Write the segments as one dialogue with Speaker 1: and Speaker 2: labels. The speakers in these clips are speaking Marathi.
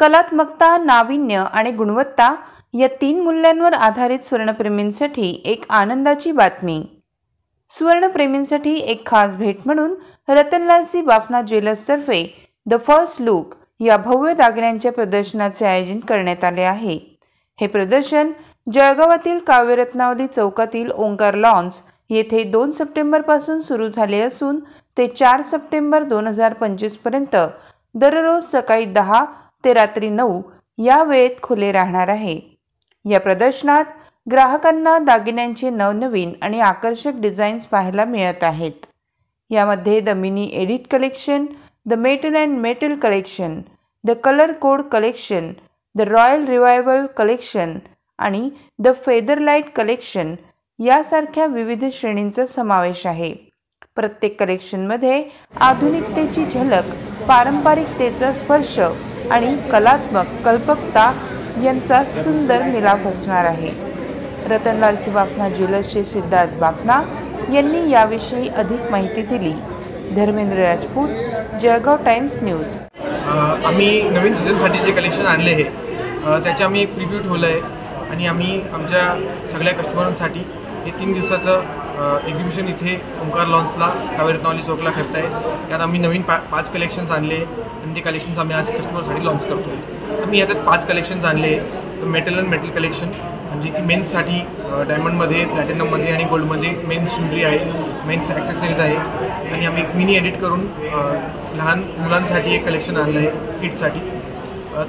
Speaker 1: कलात्मकता, नाविन्य आणि गुणवत्ता या 3 मूल्यांवर आधारित सुवर्णप्रेमींसाठी एक आनंदाची बातमी। सुवर्णप्रेमींसाठी एक खास भेट म्हणून रतनलालसी बाफना ज्वेलर्सतर्फे द फर्स्ट लुक या भव्य दागिन्यांच्या प्रदर्शनाचे आयोजन करण्यात आले आहे। हे प्रदर्शन जळगावातील काव्यरत्नावली चौकातील ओंकार लॉन्स येथे 2 सप्टेंबर पासून सुरू झाले असून ते 4 सप्टेंबर 2025 पर्यंत दररोज सकाळी 10 ते रात्री 9 या वेळेत खुले राहणार आहे। या प्रदर्शनात ग्राहकांना दागिन्यांचे नवनवीन आणि आकर्षक डिझाईन्स पाहायला मिळत आहेत। यामध्ये the mini edit collection, the metal and metal collection, the colour code collection, the royal revival collection आणि द फेदरलाइट कलेक्शन यासारख्या विविध श्रेणींचा समावेश आहे। प्रत्येक कलेक्शनमध्ये आधुनिकतेची झलक, पारंपरिकतेचा स्पर्श आणि कलात्मक कल्पकता यांचा सुंदर मिलाफ असणार आहे। रतनलालसी बाफना ज्वेलर्सचे सिद्धार्थ बाफना यांनी याविषयी अधिक माहिती दिली। Dharmendra Rajput, Jalgaon times news.
Speaker 2: आम्ही नवीन सीझनसाठी जे कलेक्शन आणले आहे त्याचे आम्ही प्रिव्ह्यू ठेवलं आहे आणि आम्ही आमच्या सगळ्या कस्टमरांसाठी हे 3 दिवसाचं एक्झिबिशन इथे ओंकार लॉन्सला काव्यरत्नावली चौकला करत आहे। यात आम्ही नवीन 5 कलेक्शन्स आणले आणि ते कलेक्शन्स आम्ही आज कस्टमरसाठी लॉन्च करतो। आम्ही याच्यात 5 कलेक्शन्स आणले। मेटल अँड मेटल कलेक्शन म्हणजे की मेन्ससाठी डायमंडमध्ये, प्लॅटिनममध्ये आणि गोल्डमध्ये मेन्स ज्वेलरी आहे, मेन्स ॲक्सेसरीज आहे आणि आम्ही मिनी एडिट करून लहान मुलांसाठी एक कलेक्शन आणलं आहे किड्ससाठी।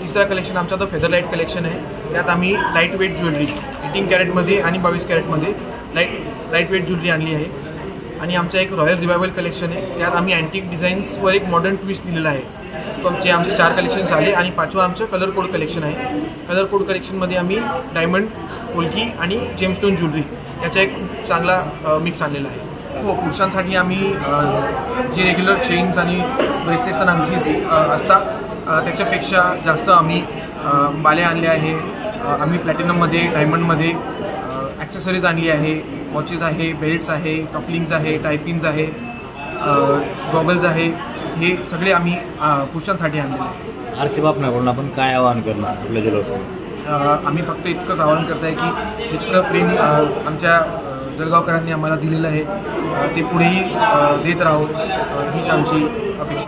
Speaker 2: तिसरा कलेक्शन आमचा द फेदरलाइट कलेक्शन आहे। त्यात आम्ही लाईट वेट ज्वेलरी 18 कॅरेटमध्ये आणि 22 कॅरेटमध्ये लाईट वेट ज्वेलरी आणली आहे। आणि आमचा एक रॉयल रिवायवल कलेक्शन आहे, त्यात आम्ही अँटिक डिझाईन्सवर एक मॉडर्न ट्विस्ट दिलेला आहे। तो आमचे 4 कलेक्शन्स आले आणि 5वं आमचं कलर कोड कलेक्शन आहे। कलर कोड कलेक्शनमध्ये आम्ही डायमंड, पोल्की आणि जेमस्टोन ज्वेलरी याचा एक खूप चांगला मिक्स आणलेला आहे। हो, पुरुषांसाठी आम्ही जे रेग्युलर चेन्स आणि ब्रेसलेट्स आणि अंगठीज असतात त्याच्यापेक्षा जास्त आम्ही बाले आणले आहे। आम्ही प्लॅटिनममध्ये, डायमंडमध्ये ॲक्सेसरीज आणली आहे, वॉचेस आहे, बेल्ट्स आहे, कफलिंग्स आहे, टायपिंग्स आहे, गॉगल्स आहे, हे सगळे आम्ही पुरुषांसाठी आणलेले आहे।
Speaker 3: आरसी बाफनाकडून आपण काय आवाहन करणार आपल्या ज्वेलर्सला?
Speaker 2: आम्ही फक्त इतकंच आवाहन करत आहे की जितकं प्रेम आमच्या जळगावकरांनी आम्हाला दिलेलं आहे ते पुढेही देत राहू हीच आमची अपेक्षा।